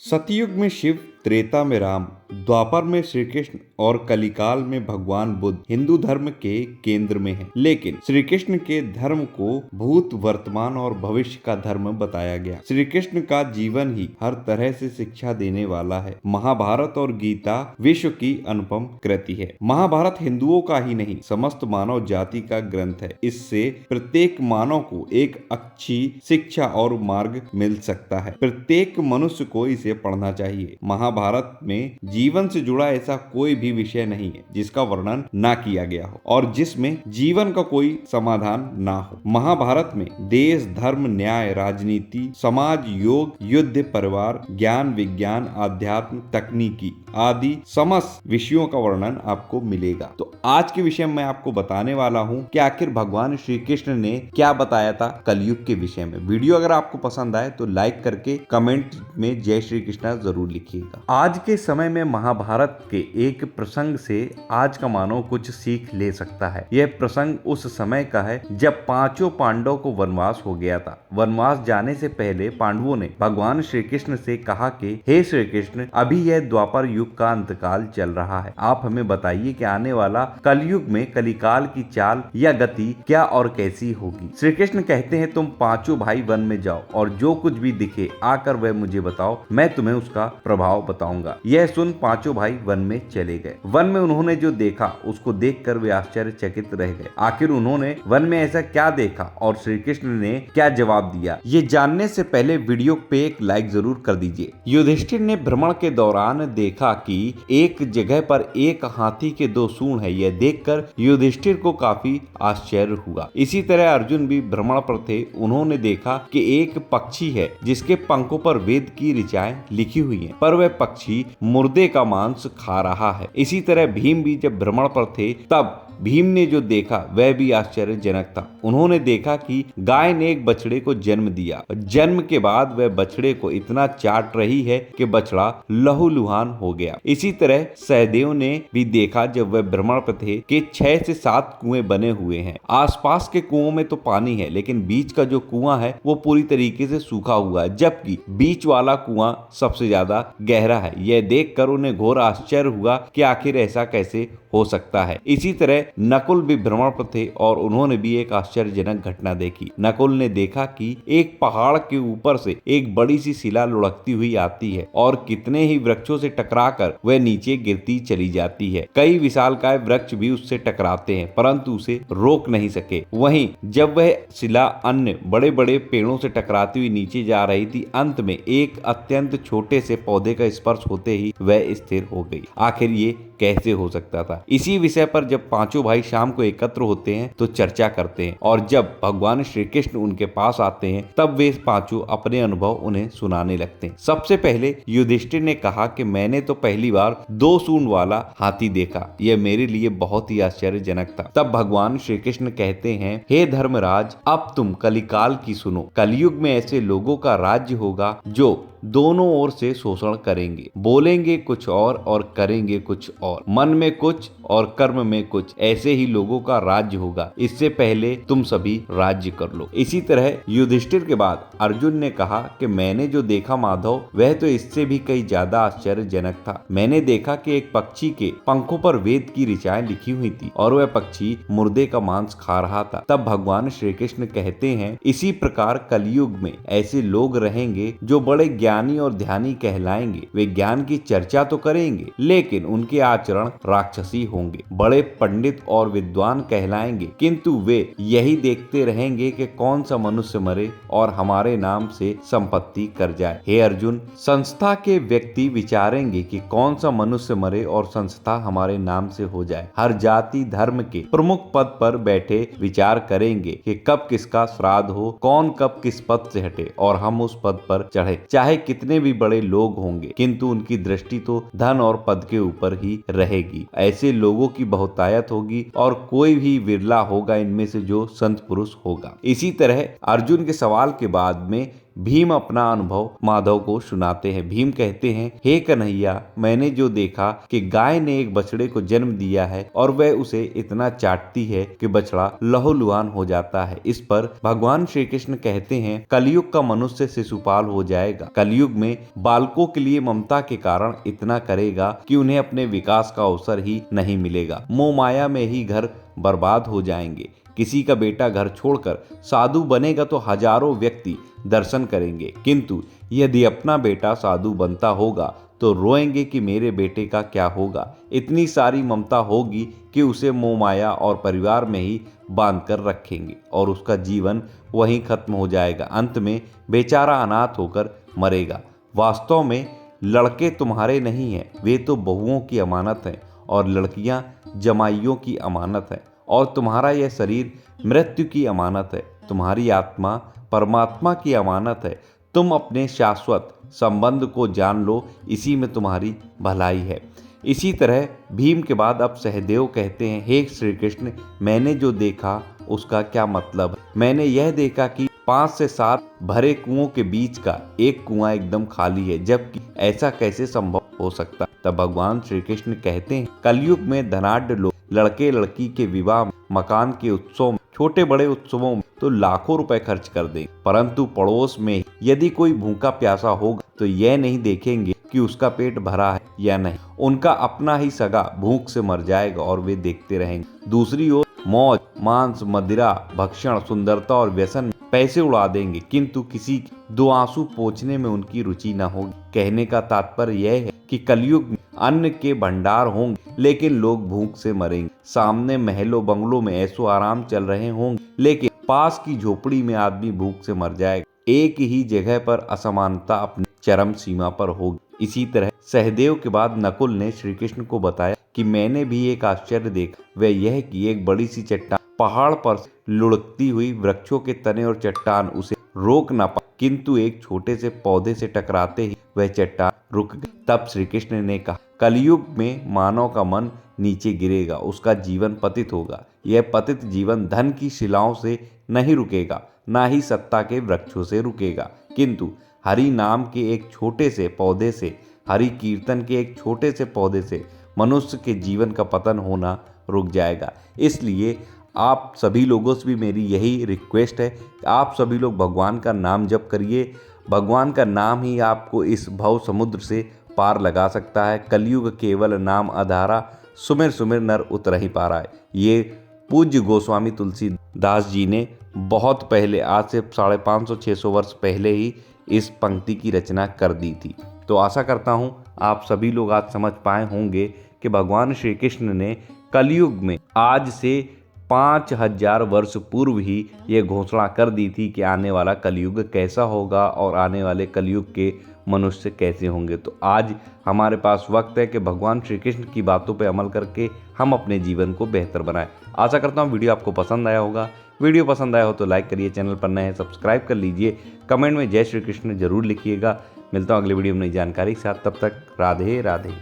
सतयुग में शिव, त्रेता में राम, द्वापर में श्री कृष्ण और कलिकाल में भगवान बुद्ध हिंदू धर्म के केंद्र में हैं। लेकिन श्री कृष्ण के धर्म को भूत, वर्तमान और भविष्य का धर्म बताया गया। श्री कृष्ण का जीवन ही हर तरह से शिक्षा देने वाला है। महाभारत और गीता विश्व की अनुपम कृति है। महाभारत हिंदुओं का ही नहीं, समस्त मानव जाति का ग्रंथ है। इससे प्रत्येक मानव को एक अच्छी शिक्षा और मार्ग मिल सकता है। प्रत्येक मनुष्य को इसे पढ़ना चाहिए। महाभारत में जीवन से जुड़ा ऐसा कोई भी विषय नहीं है जिसका वर्णन ना किया गया हो और जिसमें जीवन का कोई समाधान ना हो। महाभारत में देश, धर्म, न्याय, राजनीति, समाज, योग, युद्ध, परिवार, ज्ञान, विज्ञान, आध्यात्म, तकनीकी आदि समस्त विषयों का वर्णन आपको मिलेगा। तो आज के विषय में मैं आपको बताने वाला हूँ कि आखिर भगवान श्री कृष्ण ने क्या बताया था कलयुग के विषय में। वीडियो अगर आपको पसंद आए तो लाइक करके कमेंट में जय श्री कृष्ण जरूर लिखिएगा। आज के समय में महाभारत के एक प्रसंग से आज का मानव कुछ सीख ले सकता है। यह प्रसंग उस समय का है जब पांचों पांडवों को वनवास हो गया था। वनवास जाने से पहले पांडवों ने भगवान श्री कृष्ण से कहा कि हे श्री कृष्ण, अभी यह द्वापर युग का अंतकाल चल रहा है। आप हमें बताइए कि आने वाला कलयुग में कलिकाल की चाल या गति क्या और कैसी होगी। श्री कृष्ण कहते हैं, तुम पांचों भाई वन में जाओ और जो कुछ भी दिखे आकर वह मुझे बताओ, मैं तुम्हें उसका प्रभाव बताऊंगा। यह सुन पांचों भाई वन में चले गए। वन में उन्होंने जो देखा उसको देखकर वे आश्चर्यचकित रह गए। आखिर उन्होंने वन में ऐसा क्या देखा और श्री कृष्ण ने क्या जवाब दिया, ये जानने से पहले वीडियो पे एक लाइक जरूर कर दीजिए। युधिष्ठिर ने भ्रमण के दौरान देखा कि एक जगह पर एक हाथी के दो सूंड है। यह देखकर युधिष्ठिर को काफी आश्चर्य हुआ। इसी तरह अर्जुन भी भ्रमण पर थे। उन्होंने देखा कि एक पक्षी है जिसके पंखों पर वेद की ऋचाएं लिखी हुई हैं, पर वह पक्षी मुर्दे का मांस खा रहा है। इसी तरह भीम भी जब भ्रमण पर थे तब भीम ने जो देखा वह भी आश्चर्यजनक था। उन्होंने देखा कि गाय ने एक बछड़े को जन्म दिया। जन्म के बाद वह बछड़े को इतना चाट रही है कि बछड़ा लहूलुहान हो गया। इसी तरह सहदेव ने भी देखा जब वह भ्रमण पर थे कि 6 से 7 कुएं बने हुए हैं। आसपास के कुओं में तो पानी है, लेकिन बीच का जो कुआं है वो पूरी तरीके से सूखा हुआ है, जबकि बीच वाला कुआं सबसे ज्यादा गहरा है। यह देखकर उन्हें घोर आश्चर्य हुआ कि आखिर ऐसा कैसे हो सकता है। इसी तरह नकुल भी भ्रमण पर थे और उन्होंने भी एक आश्चर्यजनक घटना देखी। नकुल ने देखा कि एक पहाड़ के ऊपर से एक बड़ी सी शिला लुढ़कती हुई आती है और कितने ही वृक्षों से टकराकर वह नीचे गिरती चली जाती है। कई विशालकाय वृक्ष भी उससे टकराते हैं परंतु उसे रोक नहीं सके। वहीं जब वह शिला अन्य बड़े बड़े पेड़ों से टकराती हुई नीचे जा रही थी, अंत में एक अत्यंत छोटे से पौधे का स्पर्श होते ही वह स्थिर हो गई। आखिर ये कैसे हो सकता था? इसी विषय पर जब पांचों भाई शाम को एकत्र होते हैं तो चर्चा करते हैं और जब भगवान श्री कृष्ण उनके पास आते हैं तब वे पांचों अपने अनुभव उन्हें सुनाने लगते हैं। सबसे पहले युधिष्ठिर ने कहा कि मैंने तो पहली बार 2 सूंड वाला हाथी देखा। यह मेरे लिए बहुत ही आश्चर्यजनक था। तब भगवान श्री कृष्ण कहते हैं, हे धर्मराज, अब तुम कलिकाल की सुनो। कलयुग में ऐसे लोगों का राज्य होगा जो दोनों ओर से शोषण करेंगे, बोलेंगे कुछ और करेंगे कुछ और, मन में कुछ और कर्म में कुछ। ऐसे ही लोगों का राज्य होगा। इससे पहले तुम सभी राज्य कर लो। इसी तरह युधिष्ठिर के बाद अर्जुन ने कहा कि मैंने जो देखा माधव वह तो इससे भी कहीं ज्यादा आश्चर्यजनक था। मैंने देखा कि एक पक्षी के पंखों पर वेद की ऋचाएं लिखी हुई थी और वह पक्षी मुर्दे का मांस खा रहा था। तब भगवान श्री कृष्ण कहते हैं, इसी प्रकार कलयुग में ऐसे लोग रहेंगे जो बड़े ज्ञानी और ध्यानी कहलाएंगे। वे ज्ञान की चर्चा तो करेंगे लेकिन उनके आचरण राक्षसी होंगे। बड़े पंडित और विद्वान कहलाएंगे किंतु वे यही देखते रहेंगे कि कौन सा मनुष्य मरे और हमारे नाम से संपत्ति कर जाए। हे अर्जुन, संस्था के व्यक्ति विचारेंगे कि कौन सा मनुष्य मरे और संस्था हमारे नाम से हो जाए। हर जाति धर्म के प्रमुख पद पर बैठे विचार करेंगे कि कब किसका श्राद्ध हो, कौन कब किस पद से हटे और हम उस पद पर चढ़े। चाहे कितने भी बड़े लोग होंगे किंतु उनकी दृष्टि तो धन और पद के ऊपर ही रहेगी। ऐसे लोगों की बहुतायत होगी और कोई भी विरला होगा इनमें से जो संत पुरुष होगा। इसी तरह अर्जुन के सवाल के बाद में भीम अपना अनुभव माधव को सुनाते हैं। भीम कहते हैं, हे कन्हैया, मैंने जो देखा कि गाय ने एक बछड़े को जन्म दिया है और वह उसे इतना चाटती है कि बछड़ा लहूलुहान हो जाता है। इस पर भगवान श्री कृष्ण कहते हैं, कलयुग का मनुष्य शिशुपाल हो जाएगा। कलयुग में बालकों के लिए ममता के कारण इतना करेगा कि उन्हें अपने विकास का अवसर ही नहीं मिलेगा। मोह माया में ही घर बर्बाद हो जाएंगे। किसी का बेटा घर छोड़कर साधु बनेगा तो हजारों व्यक्ति दर्शन करेंगे, किंतु यदि अपना बेटा साधु बनता होगा तो रोएंगे कि मेरे बेटे का क्या होगा। इतनी सारी ममता होगी कि उसे मोह माया और परिवार में ही बांध कर रखेंगे और उसका जीवन वहीं खत्म हो जाएगा। अंत में बेचारा अनाथ होकर मरेगा। वास्तव में लड़के तुम्हारे नहीं हैं, वे तो बहुओं की अमानत हैं और लड़कियां जमाइयों की अमानत है और तुम्हारा यह शरीर मृत्यु की अमानत है। तुम्हारी आत्मा परमात्मा की अमानत है। तुम अपने शाश्वत संबंध को जान लो, इसी में तुम्हारी भलाई है। इसी तरह भीम के बाद अब सहदेव कहते हैं, हे श्री कृष्ण, मैंने जो देखा उसका क्या मतलब है। मैंने यह देखा कि 5 से 7 भरे कुओं के बीच का एक कुआं एकदम खाली है, जबकि ऐसा कैसे संभव हो सकता। तब भगवान श्री कृष्ण कहते हैं, कलयुग में धनाढ्य लोग लड़के लड़की के विवाह, मकान के उत्सव, छोटे बड़े उत्सवों में तो लाखों रुपए खर्च कर देंगे, परंतु पड़ोस में यदि कोई भूखा प्यासा होगा तो यह नहीं देखेंगे कि उसका पेट भरा है या नहीं। उनका अपना ही सगा भूख से मर जाएगा और वे देखते रहेंगे। दूसरी ओर मौज, मांस, मदिरा, भक्षण, सुंदरता और व्यसन में पैसे उड़ा देंगे, किंतु किसी दो आंसू पोंछने में उनकी रुचि न होगी। कहने का तात्पर्य यह है कि कलयुग में अन्न के भंडार होंगे लेकिन लोग भूख से मरेंगे। सामने महलों बंगलों में ऐशो आराम चल रहे होंगे लेकिन पास की झोपड़ी में आदमी भूख से मर जाएगा। एक ही जगह पर असमानता अपनी चरम सीमा पर होगी। इसी तरह सहदेव के बाद नकुल ने श्री कृष्ण को बताया कि मैंने भी एक आश्चर्य देखा, वह यह कि एक बड़ी सी चट्टान पहाड़ पर लुढ़कती हुई, वृक्षों के तने और चट्टान उसे रोक न पाए, किंतु एक छोटे से पौधे से टकराते ही वह चट्टान रुक गई। तब श्री कृष्ण ने कहा, कलयुग में मानव का मन नीचे गिरेगा, उसका जीवन पतित होगा। यह पतित जीवन धन की शिलाओं से नहीं रुकेगा, ना ही सत्ता के वृक्षों से रुकेगा, किंतु हरि नाम के एक छोटे से पौधे से, हरि कीर्तन के एक छोटे से पौधे से मनुष्य के जीवन का पतन होना रुक जाएगा। इसलिए आप सभी लोगों से भी मेरी यही रिक्वेस्ट है, आप सभी लोग भगवान का नाम जप करिए। भगवान का नाम ही आपको इस भव समुद्र से पार लगा सकता है। कलयुग केवल नाम आधारा, सुमिर सुमिर नर उतर ही पा रहा है। ये पूज्य गोस्वामी तुलसीदास जी ने बहुत पहले, आज से 550-600 वर्ष पहले ही इस पंक्ति की रचना कर दी थी। तो आशा करता हूँ आप सभी लोग आज समझ पाए होंगे कि भगवान श्री कृष्ण ने कलयुग में आज से 5000 वर्ष पूर्व ही ये घोषणा कर दी थी कि आने वाला कलयुग कैसा होगा और आने वाले कलयुग के मनुष्य कैसे होंगे। तो आज हमारे पास वक्त है कि भगवान श्री कृष्ण की बातों पर अमल करके हम अपने जीवन को बेहतर बनाएं। आशा करता हूँ वीडियो आपको पसंद आया होगा। वीडियो पसंद आया हो तो लाइक करिए, चैनल पर नए हैं सब्सक्राइब कर लीजिए, कमेंट में जय श्री कृष्ण जरूर लिखिएगा। मिलता हूँ अगले वीडियो में नई जानकारी के साथ, तब तक राधे राधे।